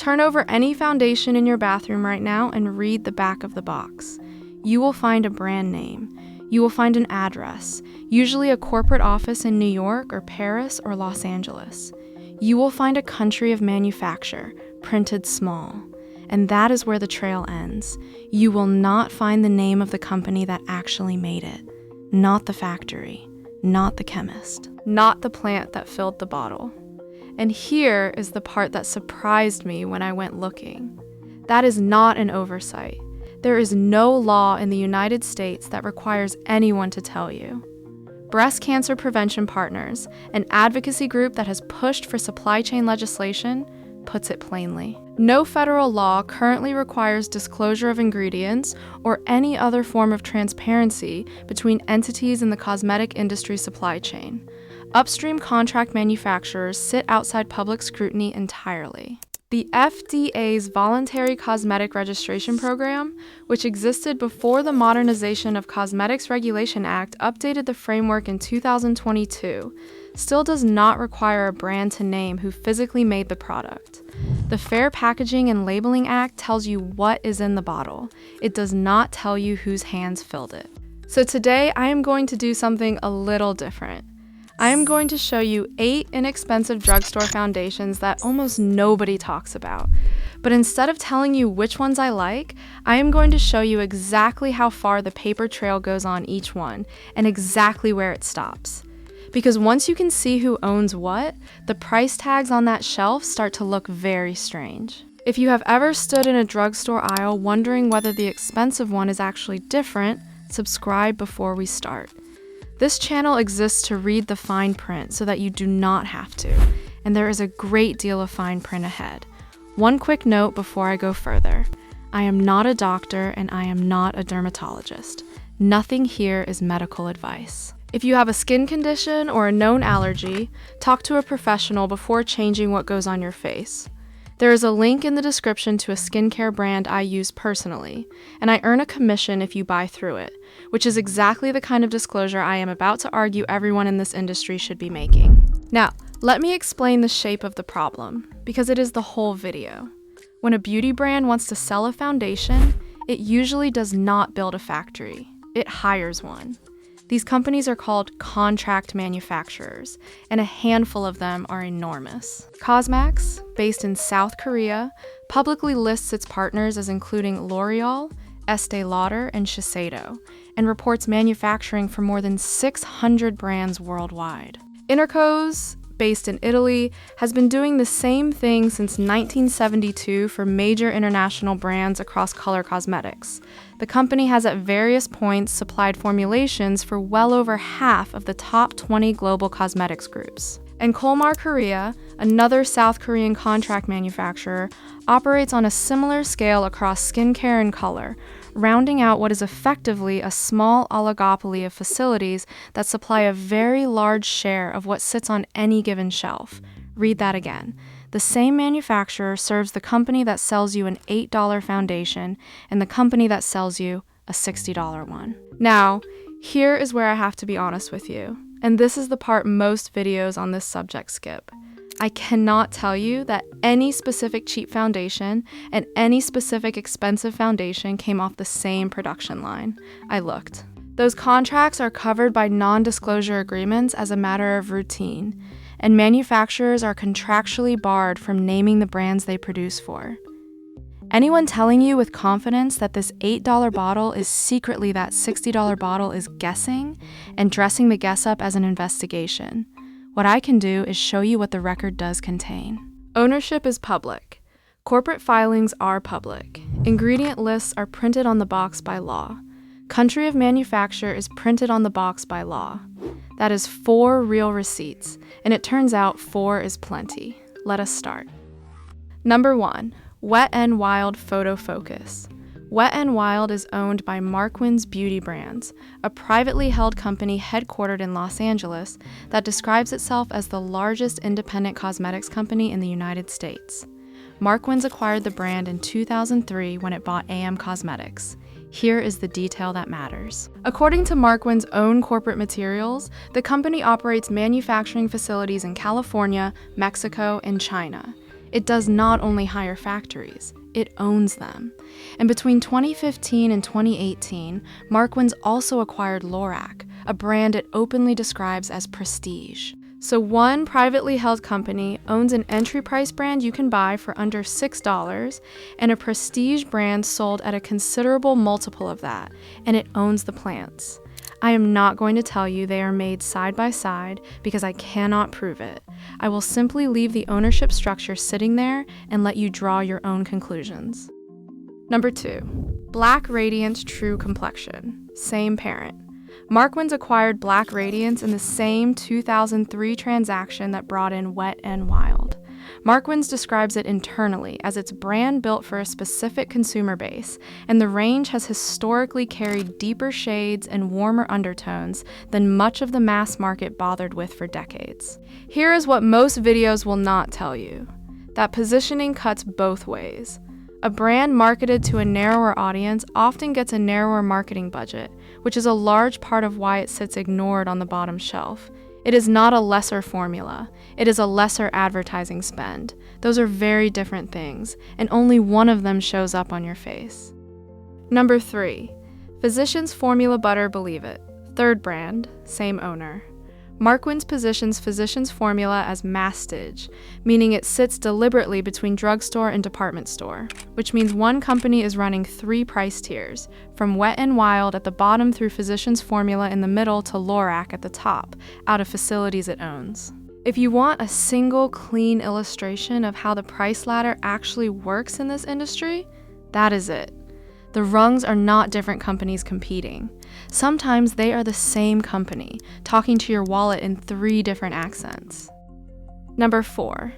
Turn over any foundation in your bathroom right now and read the back of the box. You will find a brand name. You will find an address, usually a corporate office in New York or Paris or Los Angeles. You will find a country of manufacture, printed small. And that is where the trail ends. You will not find the name of the company that actually made it. Not the factory, not the chemist, not the plant that filled the bottle. And here is the part that surprised me when I went looking. That is not an oversight. There is no law in the United States that requires anyone to tell you. Breast Cancer Prevention Partners, an advocacy group that has pushed for supply chain legislation, puts it plainly. No federal law currently requires disclosure of ingredients or any other form of transparency between entities in the cosmetic industry supply chain. Upstream contract manufacturers sit outside public scrutiny entirely. The FDA's Voluntary Cosmetic Registration Program, which existed before the Modernization of Cosmetics Regulation Act updated the framework in 2022, still does not require a brand to name who physically made the product. The Fair Packaging and Labeling Act tells you what is in the bottle. It does not tell you whose hands filled it. So today I am going to do something a little different. I am going to show you 8 inexpensive drugstore foundations that almost nobody talks about. But instead of telling you which ones I like, I am going to show you exactly how far the paper trail goes on each one and exactly where it stops. Because once you can see who owns what, the price tags on that shelf start to look very strange. If you have ever stood in a drugstore aisle wondering whether the expensive one is actually different, subscribe before we start. This channel exists to read the fine print so that you do not have to, and there is a great deal of fine print ahead. One quick note before I go further. I am not a doctor and I am not a dermatologist. Nothing here is medical advice. If you have a skin condition or a known allergy, talk to a professional before changing what goes on your face. There is a link in the description to a skincare brand I use personally, and I earn a commission if you buy through it, which is exactly the kind of disclosure I am about to argue everyone in this industry should be making. Now, let me explain the shape of the problem, because it is the whole video. When a beauty brand wants to sell a foundation, it usually does not build a factory. It hires one. These companies are called contract manufacturers, and a handful of them are enormous. Cosmax, based in South Korea, publicly lists its partners as including L'Oreal, Estee Lauder, and Shiseido, and reports manufacturing for more than 600 brands worldwide. Intercos, based in Italy, has been doing the same thing since 1972 for major international brands across color cosmetics. The company has at various points supplied formulations for well over half of the top 20 global cosmetics groups. And Kolmar Korea, another South Korean contract manufacturer, operates on a similar scale across skincare and color, rounding out what is effectively a small oligopoly of facilities that supply a very large share of what sits on any given shelf. Read that again. The same manufacturer serves the company that sells you an $8 foundation and the company that sells you a $60 one. Now, here is where I have to be honest with you, and this is the part most videos on this subject skip. I cannot tell you that any specific cheap foundation and any specific expensive foundation came off the same production line. I looked. Those contracts are covered by non-disclosure agreements as a matter of routine, and manufacturers are contractually barred from naming the brands they produce for. Anyone telling you with confidence that this $8 bottle is secretly that $60 bottle is guessing and dressing the guess up as an investigation. What I can do is show you what the record does contain. Ownership is public. Corporate filings are public. Ingredient lists are printed on the box by law. Country of manufacture is printed on the box by law. That is 4 real receipts, and it turns out 4 is plenty. Let us start. Number 1, Wet n Wild Photo Focus. Wet n Wild is owned by Markwins Beauty Brands, a privately held company headquartered in Los Angeles that describes itself as the largest independent cosmetics company in the United States. Markwins acquired the brand in 2003 when it bought AM Cosmetics. Here is the detail that matters. According to Markwins' own corporate materials, the company operates manufacturing facilities in California, Mexico, and China. It does not only hire factories, it owns them. And between 2015 and 2018, Markwins also acquired Lorac, a brand it openly describes as prestige. So one privately held company owns an entry price brand you can buy for under $6 and a prestige brand sold at a considerable multiple of that, and it owns the plants. I am not going to tell you they are made side by side because I cannot prove it. I will simply leave the ownership structure sitting there and let you draw your own conclusions. Number 2, Black Radiance True Complexion, same parent. Markwins acquired Black Radiance in the same 2003 transaction that brought in Wet n Wild. Markwins describes it internally as its brand built for a specific consumer base, and the range has historically carried deeper shades and warmer undertones than much of the mass market bothered with for decades. Here is what most videos will not tell you: that positioning cuts both ways. A brand marketed to a narrower audience often gets a narrower marketing budget, which is a large part of why it sits ignored on the bottom shelf. It is not a lesser formula, it is a lesser advertising spend. Those are very different things, and only one of them shows up on your face. Number 3, Physicians Formula Butter Believe It, third brand, same owner. Markwins positions Physicians Formula as masstige, meaning it sits deliberately between drugstore and department store, which means one company is running 3 price tiers, from Wet n Wild at the bottom through Physicians Formula in the middle to Lorac at the top, out of facilities it owns. If you want a single clean illustration of how the price ladder actually works in this industry, that is it. The rungs are not different companies competing. Sometimes they are the same company, talking to your wallet in 3 different accents. Number 4,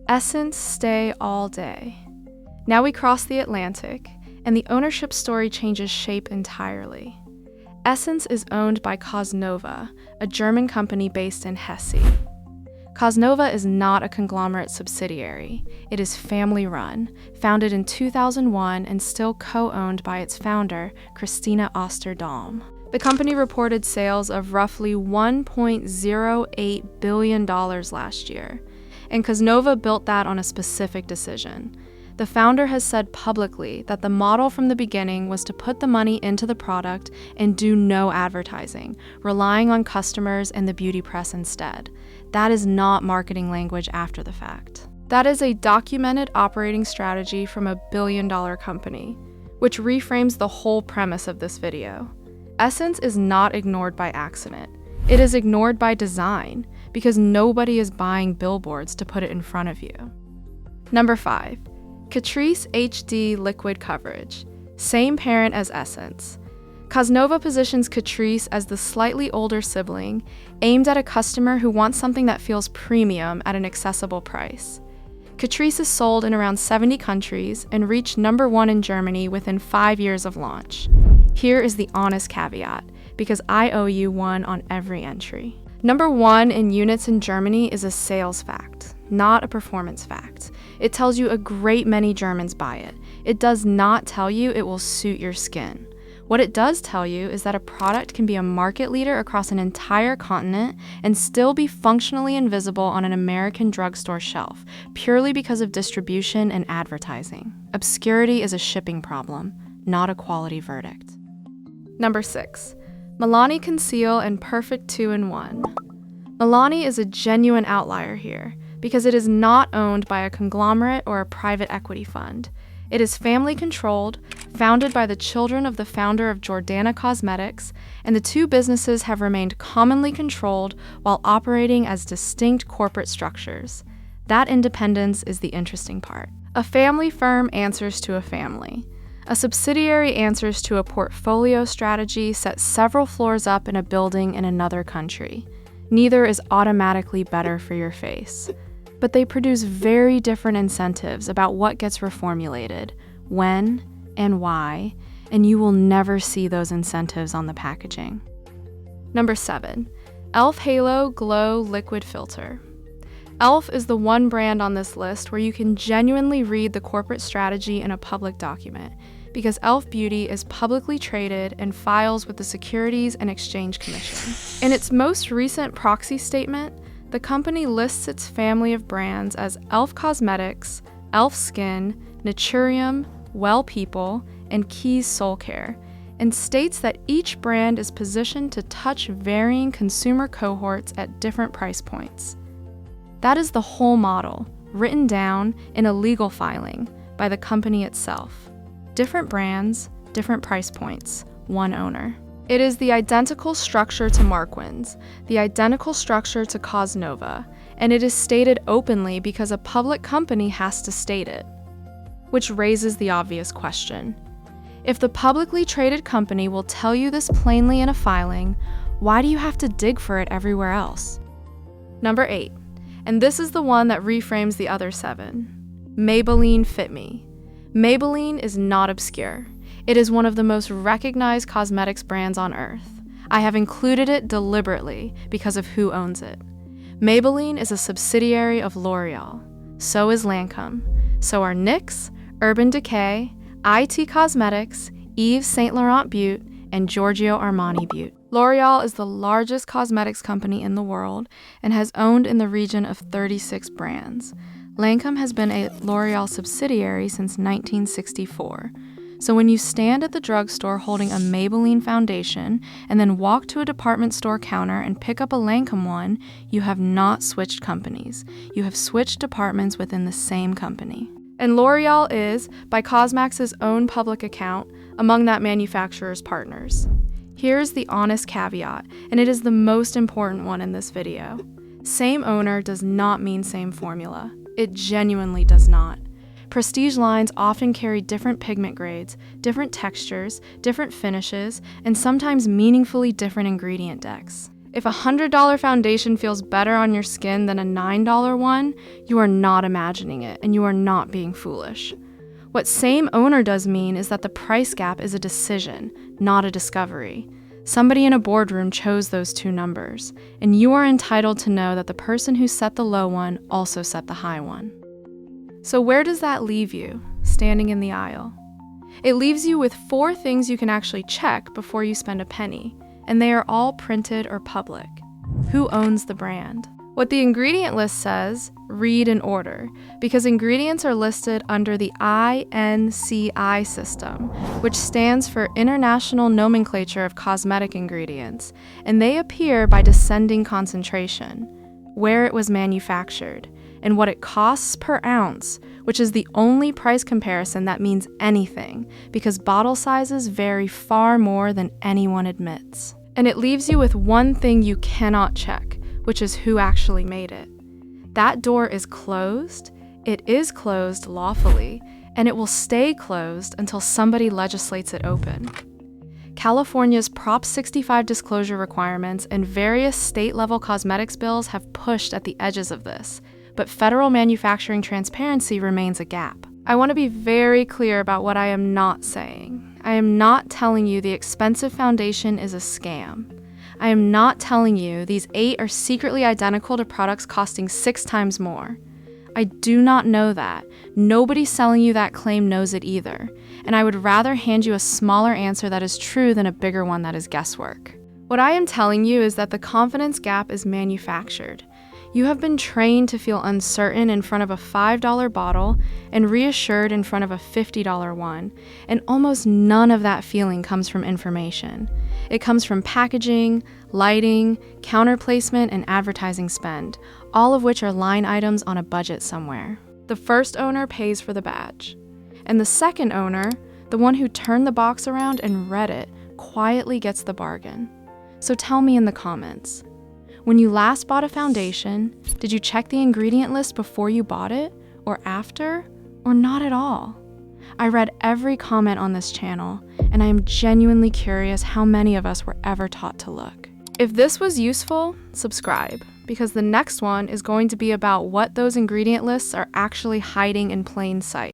Essence Stay All Day. Now we cross the Atlantic, and the ownership story changes shape entirely. Essence is owned by Cosnova, a German company based in Hesse. Cosnova is not a conglomerate subsidiary. It is family-run, founded in 2001 and still co-owned by its founder, Christina Osterdahm. The company reported sales of roughly $1.08 billion last year, and Cosnova built that on a specific decision. The founder has said publicly that the model from the beginning was to put the money into the product and do no advertising, relying on customers and the beauty press instead. That is not marketing language after the fact. That is a documented operating strategy from a billion-dollar company, which reframes the whole premise of this video. Essence is not ignored by accident. It is ignored by design, because nobody is buying billboards to put it in front of you. Number 5. Catrice HD Liquid Coverage, same parent as Essence. Cosnova positions Catrice as the slightly older sibling, aimed at a customer who wants something that feels premium at an accessible price. Catrice is sold in around 70 countries and reached number 1 in Germany within 5 years of launch. Here is the honest caveat, because I owe you one on every entry. Number 1 in units in Germany is a sales fact, not a performance fact. It tells you a great many Germans buy it. It does not tell you it will suit your skin. What it does tell you is that a product can be a market leader across an entire continent and still be functionally invisible on an American drugstore shelf, purely because of distribution and advertising. Obscurity is a shipping problem, not a quality verdict. Number 6. Milani Conceal and Perfect 2-in-1. Milani is a genuine outlier here, because it is not owned by a conglomerate or a private equity fund. It is family-controlled, founded by the children of the founder of Jordana Cosmetics, and the 2 businesses have remained commonly controlled while operating as distinct corporate structures. That independence is the interesting part. A family firm answers to a family. A subsidiary answers to a portfolio strategy set several floors up in a building in another country. Neither is automatically better for your face. But they produce very different incentives about what gets reformulated, when, and why, and you will never see those incentives on the packaging. Number 7. e.l.f. Halo Glow Liquid Filter. e.l.f. is the one brand on this list where you can genuinely read the corporate strategy in a public document, because e.l.f. Beauty is publicly traded and files with the Securities and Exchange Commission. In its most recent proxy statement, The company lists its family of brands as e.l.f. Cosmetics, e.l.f. Skin, Naturium, Well People, and Keys Soul Care, and states that each brand is positioned to touch varying consumer cohorts at different price points. That is the whole model, written down in a legal filing by the company itself. Different brands, different price points, one owner. It is the identical structure to Markwins, the identical structure to Cosnova, and it is stated openly because a public company has to state it. Which raises the obvious question. If the publicly traded company will tell you this plainly in a filing, why do you have to dig for it everywhere else? Number 8, and this is the one that reframes the other 7. Maybelline Fit Me. Maybelline is not obscure. It is one of the most recognized cosmetics brands on earth. I have included it deliberately because of who owns it. Maybelline is a subsidiary of L'Oreal. So is Lancome. So are NYX, Urban Decay, IT Cosmetics, Yves Saint Laurent Beauty, and Giorgio Armani Beauty. L'Oreal is the largest cosmetics company in the world and has owned in the region of 36 brands. Lancome has been a L'Oreal subsidiary since 1964. So when you stand at the drugstore holding a Maybelline foundation and then walk to a department store counter and pick up a Lancome one, you have not switched companies. You have switched departments within the same company. And L'Oreal is, by Cosmax's own public account, among that manufacturer's partners. Here's the honest caveat, and it is the most important one in this video. Same owner does not mean same formula. It genuinely does not. Prestige lines often carry different pigment grades, different textures, different finishes, and sometimes meaningfully different ingredient decks. If a $100 foundation feels better on your skin than a $9 one, you are not imagining it, and you are not being foolish. What same owner does mean is that the price gap is a decision, not a discovery. Somebody in a boardroom chose those two numbers, and you are entitled to know that the person who set the low one also set the high one. So where does that leave you, standing in the aisle? It leaves you with 4 things you can actually check before you spend a penny, and they are all printed or public. Who owns the brand? What the ingredient list says, read in order, because ingredients are listed under the INCI system, which stands for International Nomenclature of Cosmetic Ingredients, and they appear by descending concentration, where it was manufactured, and what it costs per ounce, which is the only price comparison that means anything, because bottle sizes vary far more than anyone admits. And it leaves you with one thing you cannot check, which is who actually made it. That door is closed, it is closed lawfully, and it will stay closed until somebody legislates it open. California's Prop 65 disclosure requirements and various state-level cosmetics bills have pushed at the edges of this, but federal manufacturing transparency remains a gap. I want to be very clear about what I am not saying. I am not telling you the expensive foundation is a scam. I am not telling you these 8 are secretly identical to products costing 6 times more. I do not know that. Nobody selling you that claim knows it either, and I would rather hand you a smaller answer that is true than a bigger one that is guesswork. What I am telling you is that the confidence gap is manufactured. You have been trained to feel uncertain in front of a $5 bottle and reassured in front of a $50 one, and almost none of that feeling comes from information. It comes from packaging, lighting, counter placement, and advertising spend, all of which are line items on a budget somewhere. The first owner pays for the badge, and the second owner, the one who turned the box around and read it, quietly gets the bargain. So tell me in the comments. When you last bought a foundation, did you check the ingredient list before you bought it, or after, or not at all? I read every comment on this channel, and I am genuinely curious how many of us were ever taught to look. If this was useful, subscribe, because the next one is going to be about what those ingredient lists are actually hiding in plain sight.